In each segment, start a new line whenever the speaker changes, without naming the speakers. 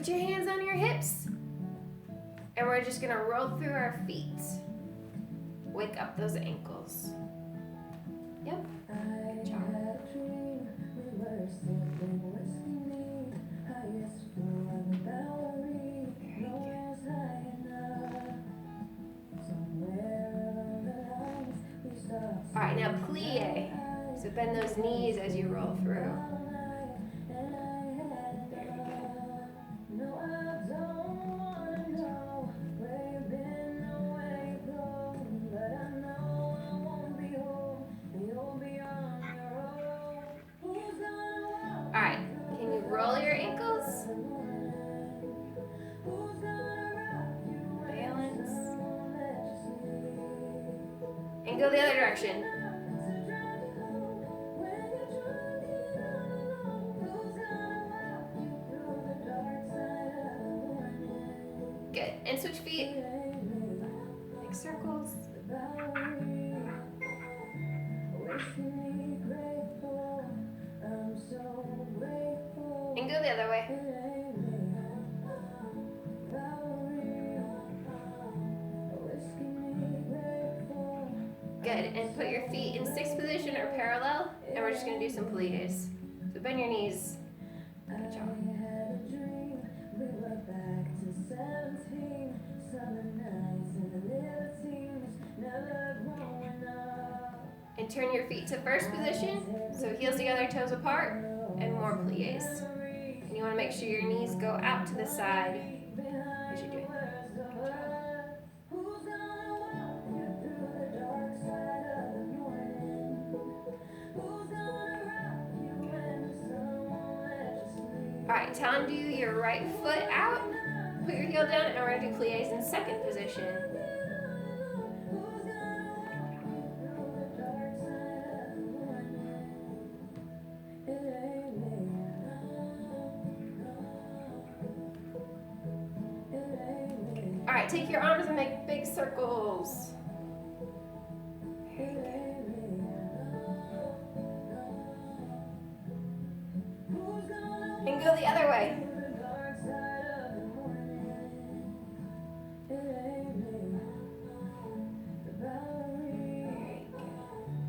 put your hands on your hips. And we're just gonna roll through our feet. Wake up those ankles. Yep. Good job. All right, now plie. So bend those knees as you roll through. All right, can you roll your ankles? Balance. And go the other direction. Good, and switch feet. Make circles. And go the other way. Good, and put your feet in sixth position or parallel, and we're just gonna do some plies. So bend your knees. Good job. And turn your feet to first position, so heels together, toes apart, and more plies. And you want to make sure your knees go out to the side as you're doing that. Good job. All right, to undo your right foot out, put your heel down, and we're going to do plies in second position. All right, take your arms and make big circles. Very good. And go the other way.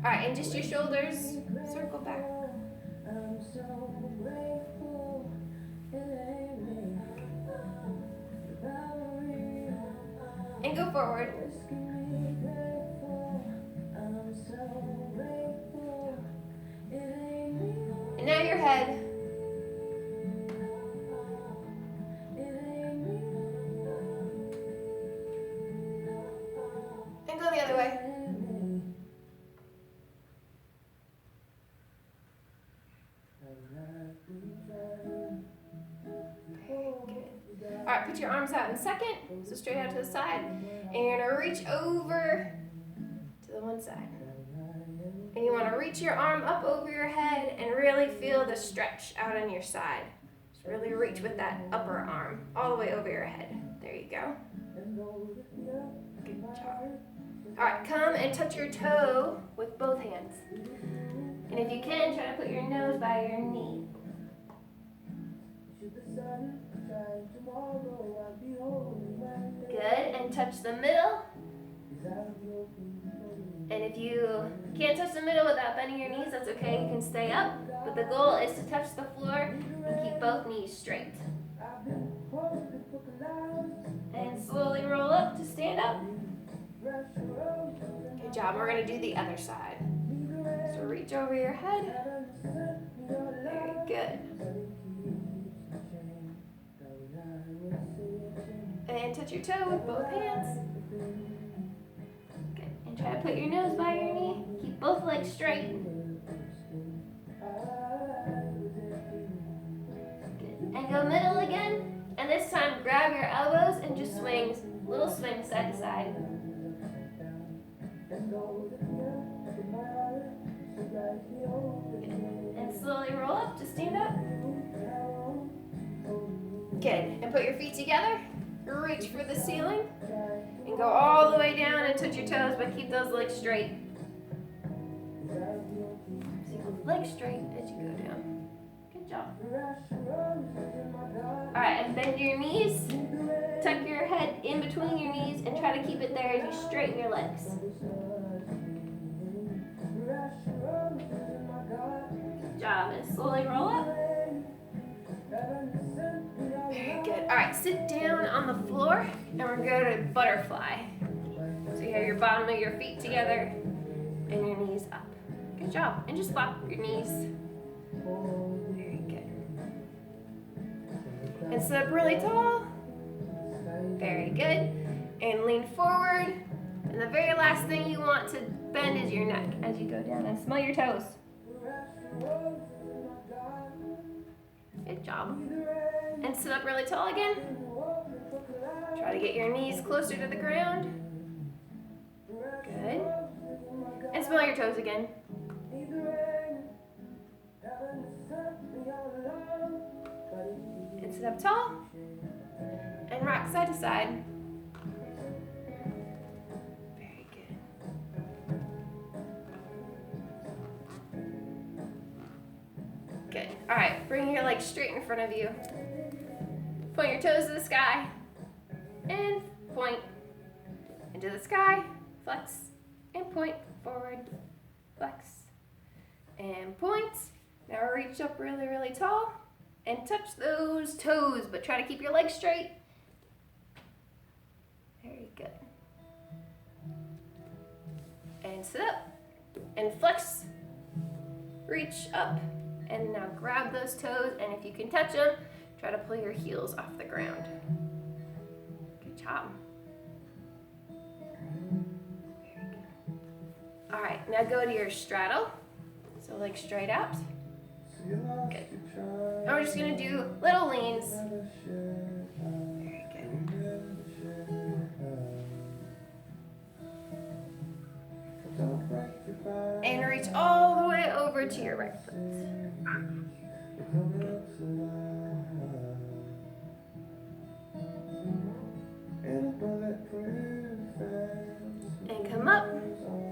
All right, and just your shoulders, circle back. And go forward. And now your head. And go the other way. All right, put your arms out in second, so straight out to the side, and you're gonna reach over to the one side. And you wanna reach your arm up over your head and really feel the stretch out on your side. Just really reach with that upper arm, all the way over your head. There you go. Good job. All right, come and touch your toe with both hands. And if you can, try to put your nose by your knee. Good, and touch the middle. And if you can't touch the middle without bending your knees, that's okay, you can stay up. But the goal is to touch the floor and keep both knees straight. And slowly roll up to stand up. Good job, we're gonna do the other side. So reach over your head. Very good. And touch your toe with both hands. Good. And try to put your nose by your knee. Keep both legs straight. Good. And go middle again. And this time grab your elbows and just swing, little swing side to side. And slowly roll up to stand up. Good. And put your feet together. Reach for the ceiling. And go all the way down and touch your toes, but keep those legs straight. So you hold legs straight as you go down. Good job. All right, and bend your knees. Tuck your head in between your knees and try to keep it there as you straighten your legs. Good job, and slowly roll up. Very good. All right, sit down on the floor, and we're going to go to butterfly. So you have your bottom of your feet together and your knees up. Good job. And just flop your knees. Very good. And sit up really tall. Very good. And lean forward. And the very last thing you want to bend is your neck as you go down, and smell your toes. Good job. And sit up really tall again. Try to get your knees closer to the ground. Good. And smell your toes again. And sit up tall. And rock side to side. Very good. Good. All right, bring your legs straight in front of you. Point your toes to the sky. And point into the sky. Flex. And point forward. Flex. And point. Now reach up really, really tall. And touch those toes, but try to keep your legs straight. Very good. And sit up. And flex. Reach up. And now grab those toes, and if you can touch them, try to pull your heels off the ground. Good job. Very good. All right, now go to your straddle. So legs straight out. Good. Now we're just gonna do little leans. Very good. And reach all the way over to your right foot. And come up.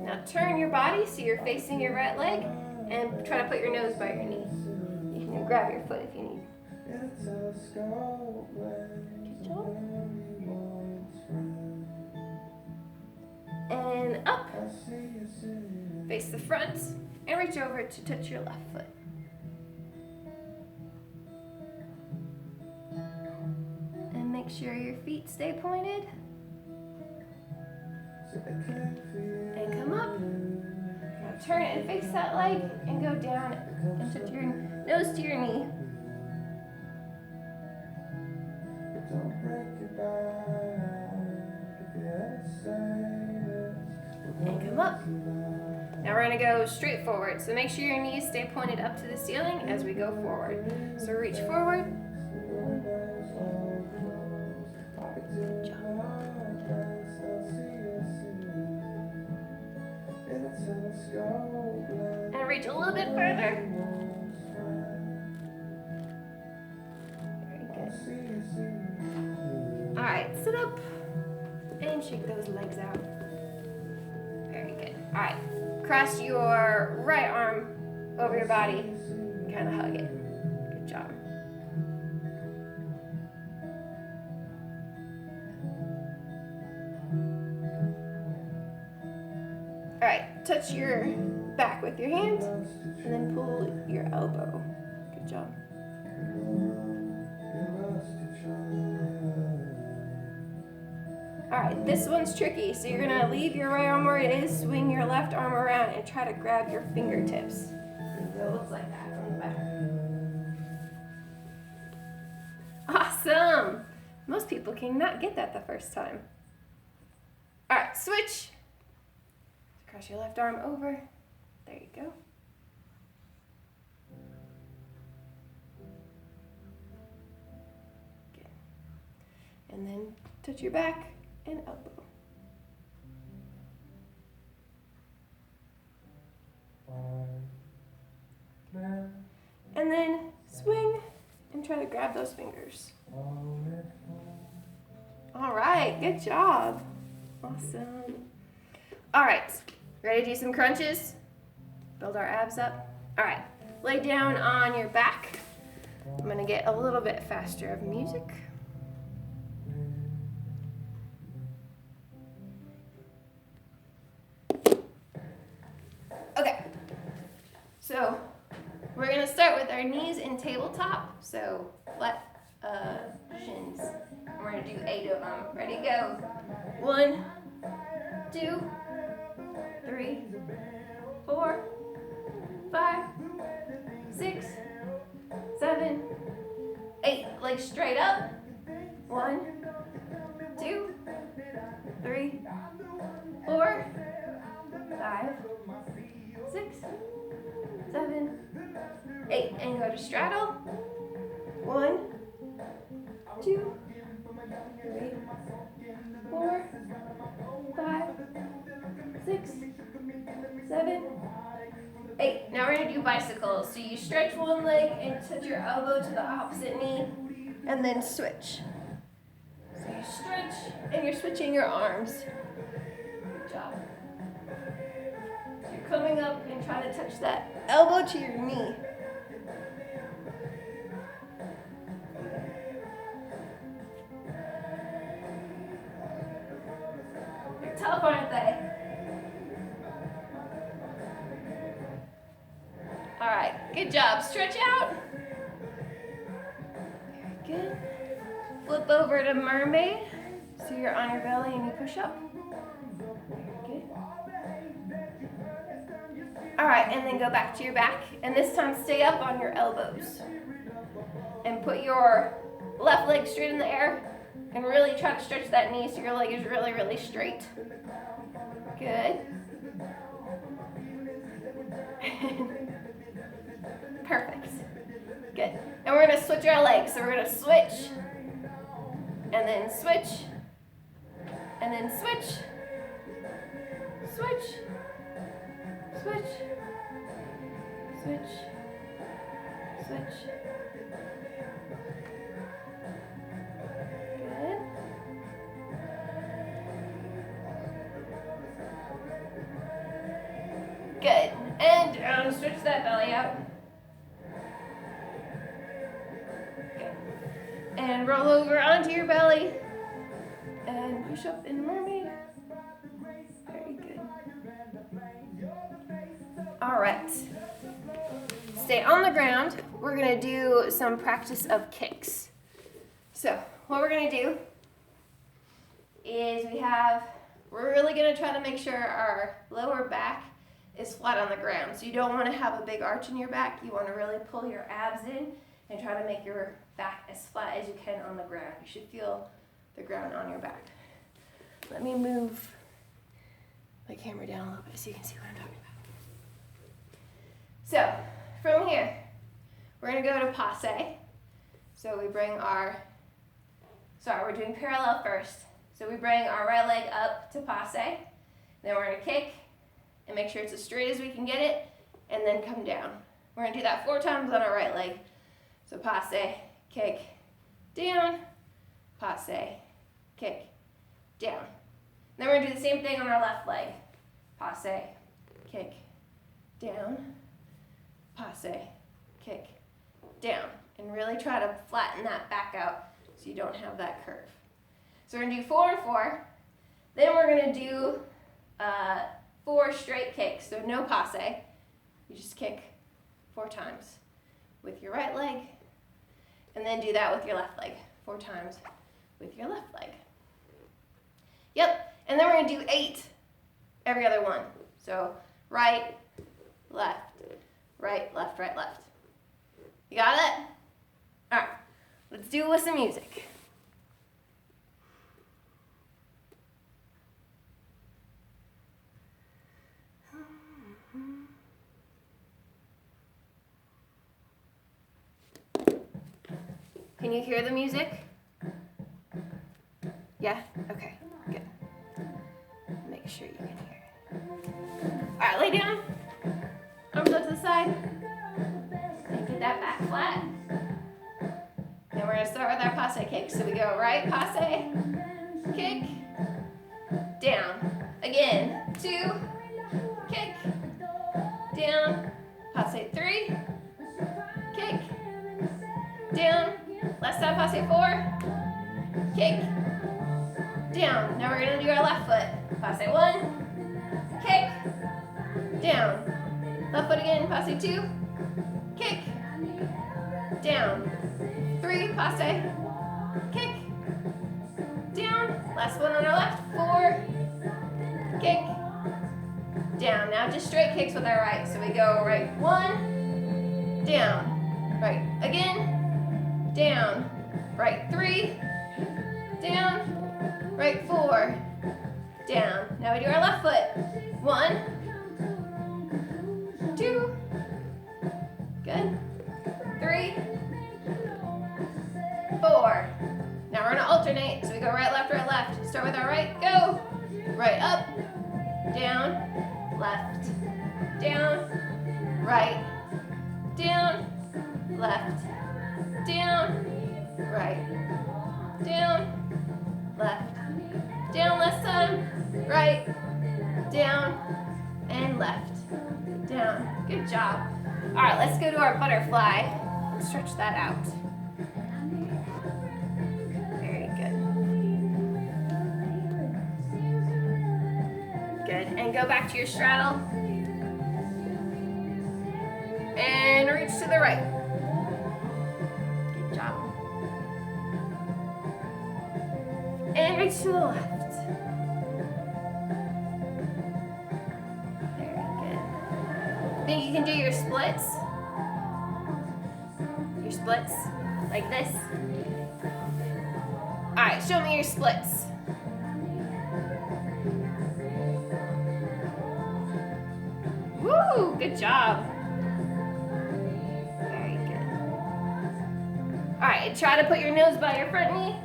Now turn your body so you're facing your right leg and try to put your nose by your knee. You can grab your foot if you need. Good job. And up. Face the front and reach over to touch your left foot. And make sure your feet stay pointed. And come up. Now turn it and face that leg and go down and touch your nose to your knee. And come up. Now we're going to go straight forward. So make sure your knees stay pointed up to the ceiling as we go forward. So reach forward. Good job. And reach a little bit further. Very good. All right, sit up and shake those legs out. Very good. All right, cross your right arm over your body, kind of hug it. Good job. All right, touch your back with your hand, and then pull your elbow. Good job. All right, this one's tricky. So you're gonna leave your right arm where it is, swing your left arm around, and try to grab your fingertips. So it looks like that from the back. Awesome. Most people cannot get that the first time. All right, switch. Cross your left arm over. There you go. Good. And then touch your back and elbow. And then swing and try to grab those fingers. All right, good job. Awesome. All right, ready to do some crunches? Build our abs up. All right, lay down on your back. I'm gonna get a little bit faster of music. Okay, so we're gonna start with our knees in tabletop, so flat shins. We're gonna do 8 of them. Ready, go. 1, 2, 3, 4, 5, 6, 7, 8. Legs straight up. 1, 2, 3, 4, 5, 6, 7, 8. And go to straddle. 1, 2, 3, 4, 5, 6, 7, 8. Now we're going to do bicycles. So you stretch one leg and touch your elbow to the opposite knee and then switch. So you stretch and you're switching your arms. Good job. So you're coming up and trying to touch that elbow to your knee. They're tough, aren't they? All right, good job. Stretch out. Very good. Flip over to mermaid. So you're on your belly and you push up. Very good. All right, and then go back to your back. And this time stay up on your elbows. And put your left leg straight in the air. And really try to stretch that knee so your leg is really, really straight. Good. Perfect. Good. And we're going to switch our legs. So we're going to switch, and then switch, and then switch, switch, switch, switch, switch. Good. Good. And stretch that belly out. And roll over onto your belly and push up in mermaid. Very good. All right. Stay on the ground. We're going to do some practice of kicks. So what we're going to do is we're really going to try to make sure our lower back is flat on the ground. So you don't want to have a big arch in your back. You want to really pull your abs in and try to make your back as flat as you can on the ground. You should feel the ground on your back. Let me move my camera down a little bit so you can see what I'm talking about. So from here, we're going to go to passe. So we bring we're doing parallel first. So we bring our right leg up to passe. Then we're going to kick and make sure it's as straight as we can get it, and then come down. We're going to do that 4 times on our right leg. So passe, kick, down, passe, kick, down. Then we're going to do the same thing on our left leg. Passe, kick, down, passe, kick, down. And really try to flatten that back out so you don't have that curve. So we're going to do 4 and 4. Then we're going to do 4 straight kicks. So no passe. You just kick 4 times with your right leg. And then do that with your left leg 4 times with your left leg. Yep. And then we're going to do 8 every other one. So right, left, right, left, right, left. You got it? All right. Let's do it with some music. Can you hear the music? Yeah? Okay, good. Make sure you can hear it. All right, lay down. Arms up to the side. And get that back flat. Then we're going to start with our passe kick. So we go right, passe, kick, down. Again, 2, kick, down, passe 3, kick, down. Last time, passe 4. Kick, down. Now we're gonna do our left foot. Passe 1, kick, down. Left foot again, passe 2, kick, down. 3, passe, kick, down. Last one on our left, 4, kick, down. Now just straight kicks with our right. So we go right 1, down, right again, down, right 3, down, right 4, down. Now we do our left foot. 1, 2, good, 3, 4. Now we're gonna alternate, so we go right, left. Start with our right, go. Right up, down, left, down, right, down, left, down, right, down, left, down, last time, right, down, and left, down. Good job. All right, let's go to our butterfly. Stretch that out. Very good. Good, and go back to your straddle. And reach to the right. Good job. And reach to the left. Very good. Think you can do your splits? Your splits, like this. All right, show me your splits. Woo, good job. Very good. All right, try to put your nose by your front knee.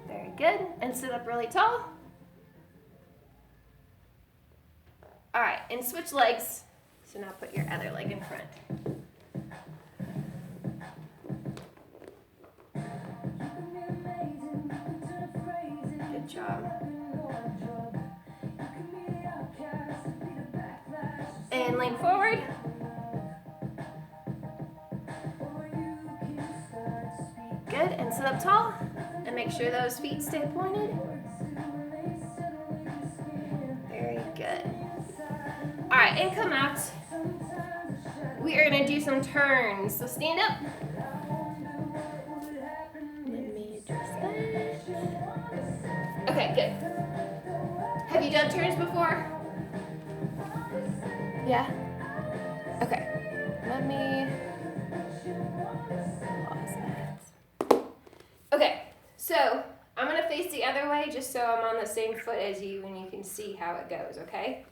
Very good, and sit up really tall. All right, and switch legs. So now put your other leg in front. Good job. And lean forward. Good, and sit up tall. And make sure those feet stay pointed. Very good. All right, and come out. We are gonna do some turns. So stand up. Let me adjust that. Okay, good. Have you done turns before? Yeah? Okay. Let me pause that. Okay, so I'm gonna face the other way just so I'm on the same foot as you and you can see how it goes, okay?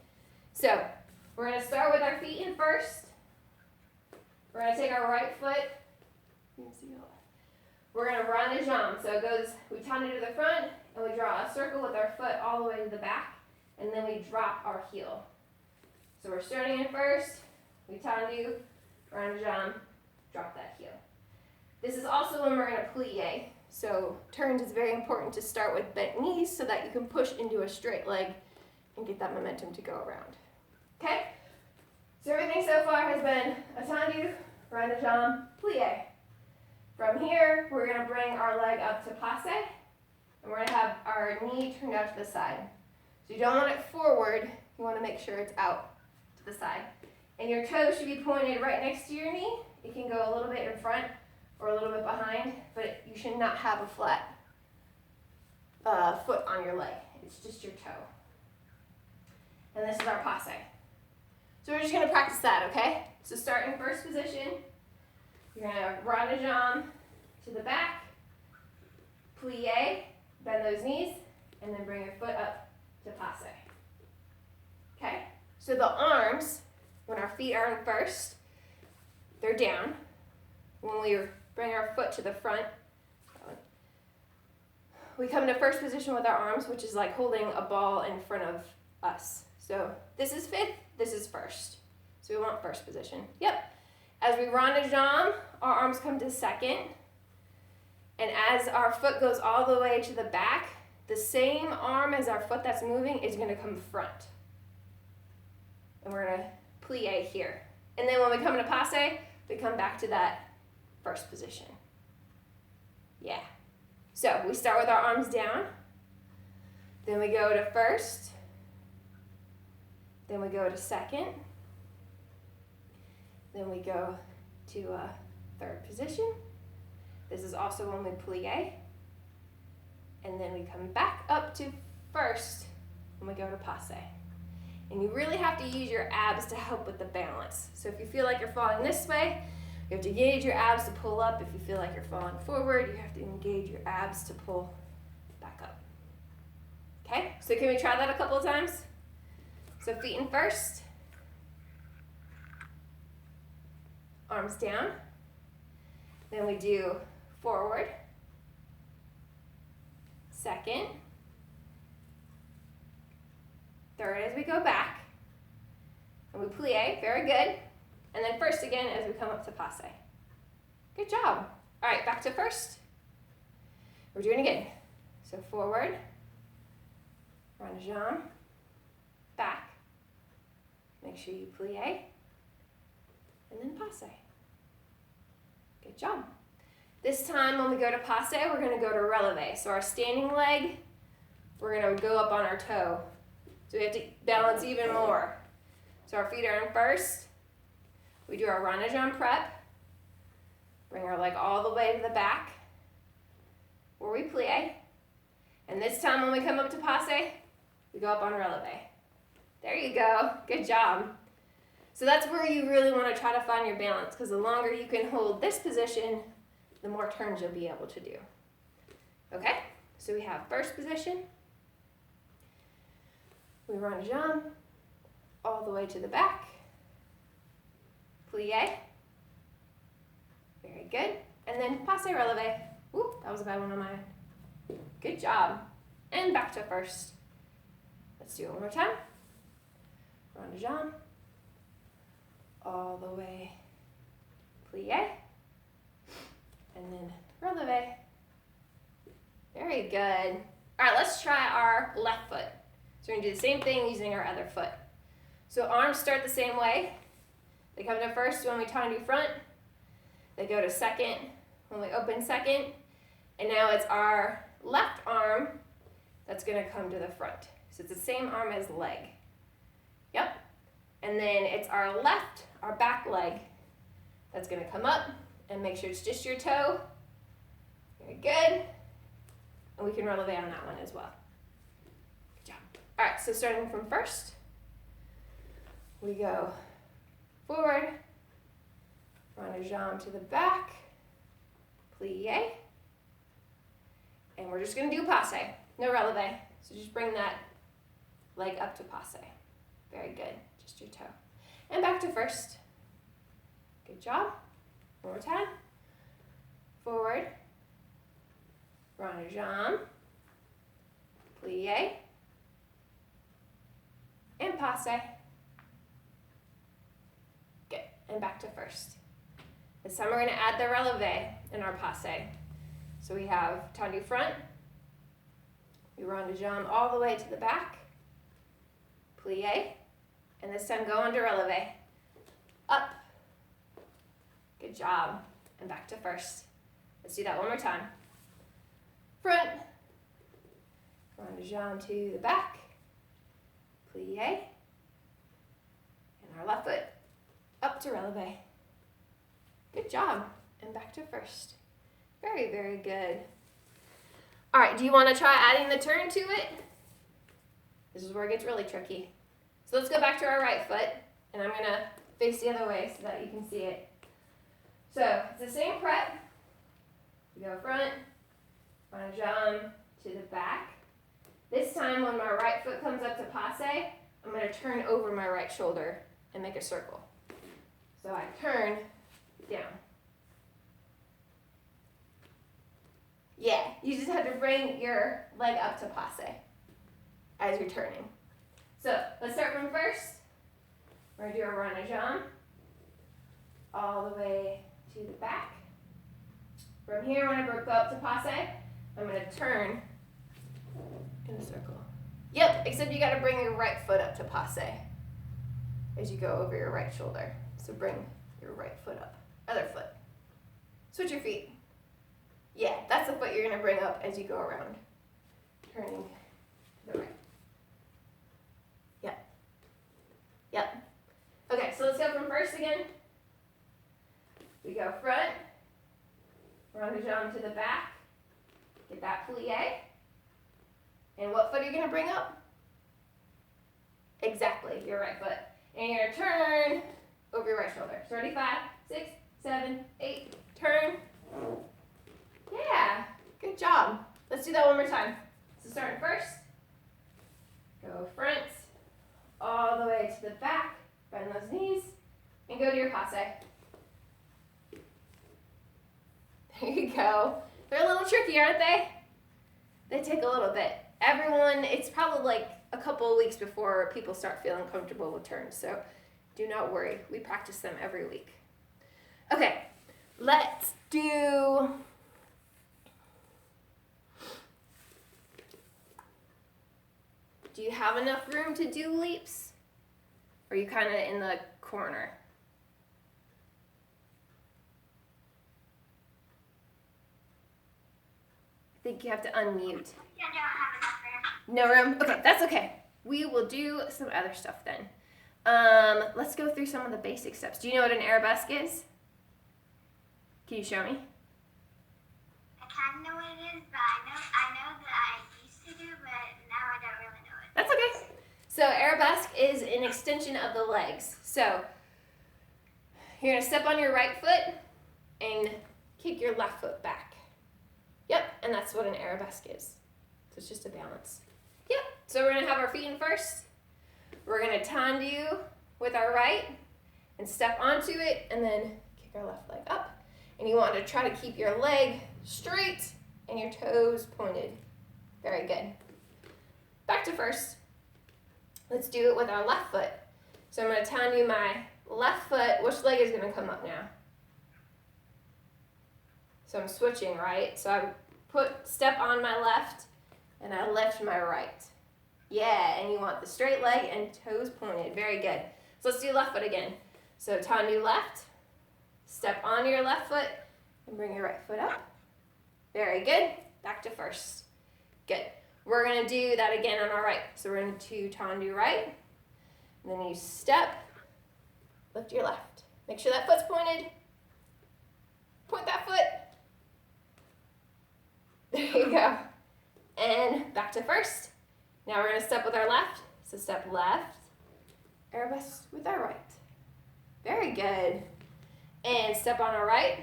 So, we're gonna start with our feet in first. We're gonna take our right foot. We're gonna run a jambe. So it goes, we tendu to the front, and we draw a circle with our foot all the way to the back, and then we drop our heel. So we're starting in first, we tendu, run a jambe, drop that heel. This is also when we're gonna plie. So turns is very important to start with bent knees so that you can push into a straight leg and get that momentum to go around. Okay? So everything so far has been a tendu, run a jambe, plie. From here, we're going to bring our leg up to passe, and we're going to have our knee turned out to the side. So you don't want it forward, you want to make sure it's out to the side. And your toes should be pointed right next to your knee. It can go a little bit in front or a little bit behind, but you should not have a flat foot on your leg. It's just your toe. And this is our passe. So we're just going to practice that, okay? So start in first position. You're going to run a jambe to the back, plie, bend those knees, and then bring your foot up to passe. Okay? So the arms, when our feet are in first, they're down. When we bring our foot to the front, we come into first position with our arms, which is like holding a ball in front of us. So this is fifth, this is first. So we want first position. Yep. As we run a jambe, our arms come to second. And as our foot goes all the way to the back, the same arm as our foot that's moving is going to come front. And we're going to plie here. And then when we come to passe, to come back to that first position. Yeah. So we start with our arms down, then we go to first, then we go to second, then we go to third position. This is also when we plie, and then we come back up to first when we go to passe. And you really have to use your abs to help with the balance. So if you feel like you're falling this way, you have to engage your abs to pull up. If you feel like you're falling forward, you have to engage your abs to pull back up. Okay, so can we try that a couple of times? So feet in first, arms down, then we do forward, second, third as we go back, and we plie, very good, and then first again as we come up to passe. Good job. All right, back to first. We're doing it again. So forward, rond de jambe, back, make sure you plie, and then passe. Good job. This time when we go to passe, we're going to go to releve. So our standing leg, we're going to go up on our toe. So we have to balance even more. So our feet are in first. We do our rond de jambe prep. Bring our leg all the way to the back, where we plie. And this time when we come up to passe, we go up on releve. There you go. Good job. So that's where you really want to try to find your balance, because the longer you can hold this position, the more turns you'll be able to do. Okay, so we have first position. We rond de jambe all the way to the back. Plie. Very good. And then passe releve. Woo, that was a bad one on my end. Good job. And back to first. Let's do it one more time. Rond de jambe all the way. Plie. And then releve. Very good. All right, let's try our left foot. So we're gonna do the same thing using our other foot. So arms start the same way. They come to first when we tendu front. They go to second when we open second. And now it's our left arm that's gonna come to the front. So it's the same arm as leg. Yep. And then it's our left, our back leg, that's gonna come up, and make sure it's just your toe. Very good. And we can releve on that one as well. Good job. All right, so starting from first, we go forward, rond de jambe to the back, plie, and we're just gonna do passe, no releve. So just bring that leg up to passe. Very good, just your toe. And back to first. Good job. One more time. Forward, rond de jambe, plie, and passe. Good, and back to first. This time we're going to add the releve in our passe. So we have tendu front, we rond de jambe all the way to the back, plie, and this time go under releve. Up. Good job. And back to first. Let's do that one more time. Front, rond de jambe to the back, plie, and our left foot up to releve. Good job. And back to first. Very, very good. All right, do you want to try adding the turn to it? This is where it gets really tricky. So let's go back to our right foot, and I'm going to face the other way so that you can see it. So it's the same prep. We go front, rond de jambe to the back. This time when my right foot comes up to passe, I'm going to turn over my right shoulder and make a circle. So I turn down. Yeah, you just have to bring your leg up to passe as you're turning. So let's start from first. We're going to do a rond de jambe all the way to the back. From here, when I go up to passe, I'm going to turn in a circle. Yep, except you got to bring your right foot up to passe as you go over your right shoulder. So bring your right foot up. Other foot. Switch your feet. Yeah, that's the foot you're gonna bring up as you go around. Turning to the right. Yep. Yep. Okay, so let's go from first again. We go front, rondejam to the back, get that plie. And what foot are you gonna bring up? Exactly, your right foot. And you're gonna turn over your right shoulder. So ready, 5, 6, 7, 8, turn. Yeah, good job. Let's do that one more time. So starting first, go front, all the way to the back, bend those knees, and go to your passe. There you go. They're a little tricky, aren't they? They take a little bit. Everyone, it's probably like a couple of weeks before people start feeling comfortable with turns, so do not worry. We practice them every week. Okay, let's do... Do you have enough room to do leaps? Or are you kind of in the corner? I think you have to unmute.
I don't have enough room.
No room? Okay, that's okay. We will do some other stuff then. Let's go through some of the basic steps. Do you know what an arabesque is? Can you show me?
I kind of know what it is, but I know that I used to do, but now I don't really know it.
That's okay. So arabesque is an extension of the legs. So you're gonna step on your right foot and kick your left foot back. Yep, and that's what an arabesque is. So it's just a balance. Yep, so we're gonna have our feet in first. We're gonna tendu with our right and step onto it and then kick our left leg up. And you want to try to keep your leg straight and your toes pointed. Very good. Back to first. Let's do it with our left foot. So I'm gonna tendu my left foot. Which leg is gonna come up now? So I'm switching, right? So I step on my left and I lift my right. Yeah, and you want the straight leg and toes pointed. Very good. So let's do left foot again. So tendu left, step on your left foot and bring your right foot up. Very good. Back to first. Good. We're gonna do that again on our right. So we're going to tendu right, and then you step, lift your left. Make sure that foot's pointed. Point that foot. There you go. And back to first. Now we're going to step with our left. So step left, arabesque with our right. Very good. And step on our right,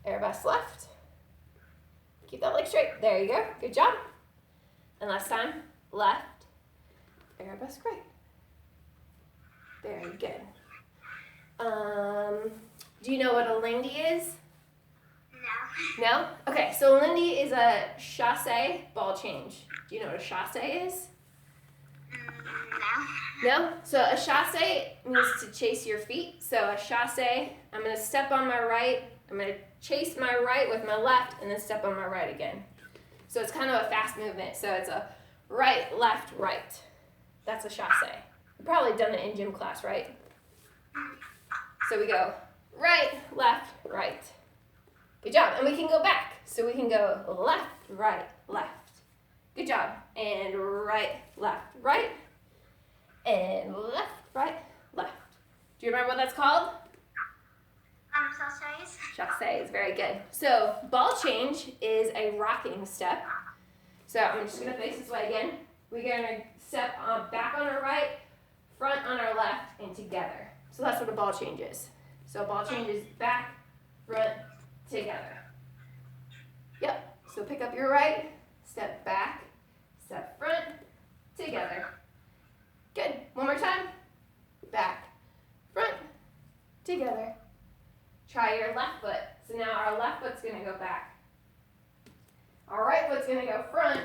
arabesque left. Keep that leg straight. There you go. Good job. And last time, left, arabesque right. Very good. Do you know what a lindy is?
No.
No? Okay, so a lindy is a chasse ball change. Do you know what a chasse is?
No.
No? So a chasse means to chase your feet. So a chasse, I'm going to step on my right, I'm going to chase my right with my left, and then step on my right again. So it's kind of a fast movement. So it's a right, left, right. That's a chasse. You've probably done it in gym class, right? So we go right, left, right. Good job. And we can go back. So we can go left, right, left. Good job. And right, left, right. And left, right, left. Do you remember what that's called?
Sachets.
Chasse is very good. So ball change is a rocking step. So I'm just going to face this way again. We're going to step back on our right, front on our left, and together. So that's what a ball change is. So a ball change is back, front, together. Yep. So pick up your right, step back, step front, together. Good. One more time. Back, front, together. Try your left foot. So now our left foot's going to go back. Our right foot's going to go front,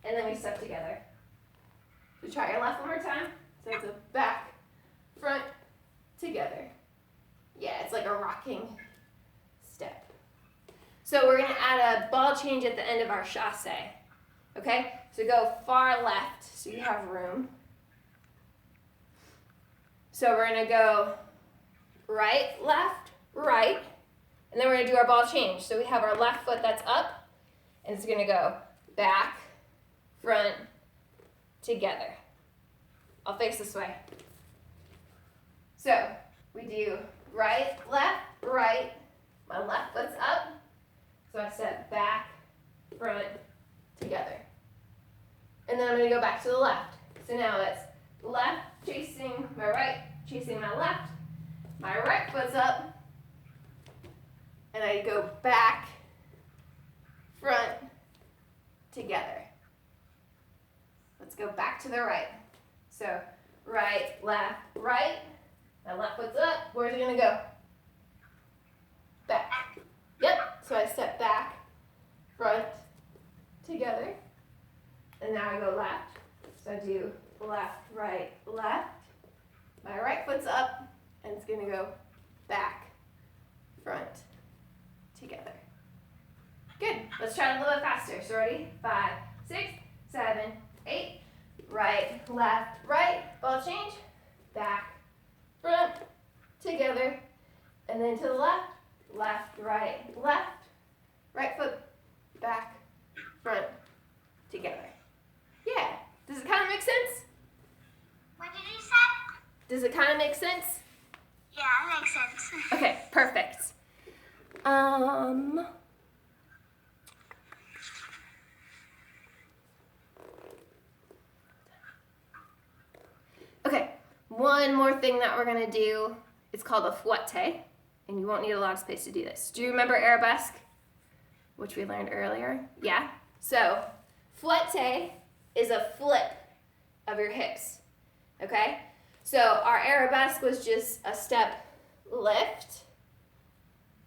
and then we step together. So try your left one more time. So it's a back, front, together. Yeah, it's like a rocking step. So we're going to add a ball change at the end of our chasse. Okay? So go far left so you have room. So we're going to go right, left, right, and then we're gonna do our ball change. So we have our left foot that's up, and it's gonna go back, front, together. I'll face this way. So we do right, left, right. My left foot's up, so I step back, front, together. And then I'm gonna go back to the left. So now it's left chasing my right, chasing my left. My right foot's up, and I go back, front, together. Let's go back to the right. So right, left, right. My left foot's up. Where's it gonna go? Back. Yep. So I step back, front, together. And now I go left. So I do left, right, left. My right foot's up, and it's gonna go back, front, together. Good. Let's try it a little bit faster. So ready? 5, 6, 7, 8. Right, left, right. Ball change. Back, front, together. And then to the left, left, right, left. Right foot, back, front, together. Yeah. Does it kind of make sense?
What did you say?
Does it kind of make sense?
Yeah, that makes sense.
Okay, perfect. Okay, one more thing that we're gonna do. It's called a fouette, and you won't need a lot of space to do this. Do you remember arabesque, which we learned earlier? Yeah? So, fouette is a flip of your hips, okay? So our arabesque was just a step lift.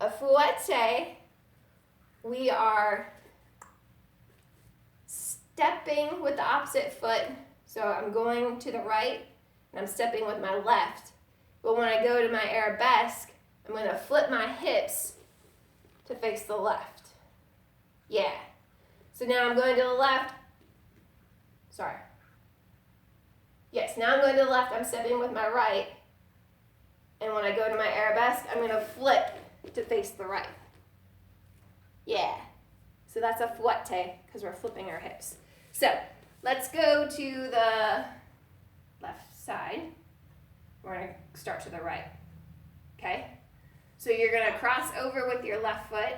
A fouette, we are stepping with the opposite foot. So I'm going to the right, and I'm stepping with my left. But when I go to my arabesque, I'm going to flip my hips to face the left. Yeah. So now I'm going to the left. Sorry. Yes, now I'm going to the left. I'm stepping with my right. And when I go to my arabesque, I'm going to flip to face the right. Yeah. So that's a fouette because we're flipping our hips. So let's go to the left side. We're going to start to the right. Okay? So you're going to cross over with your left foot.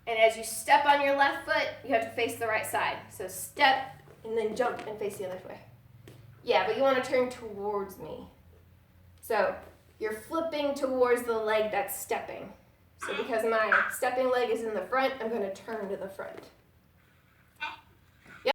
And as you step on your left foot, you have to face the right side. So step and then jump and face the other way. Yeah, but you want to turn towards me. So you're flipping towards the leg that's stepping. So because my stepping leg is in the front, I'm going to turn to the front.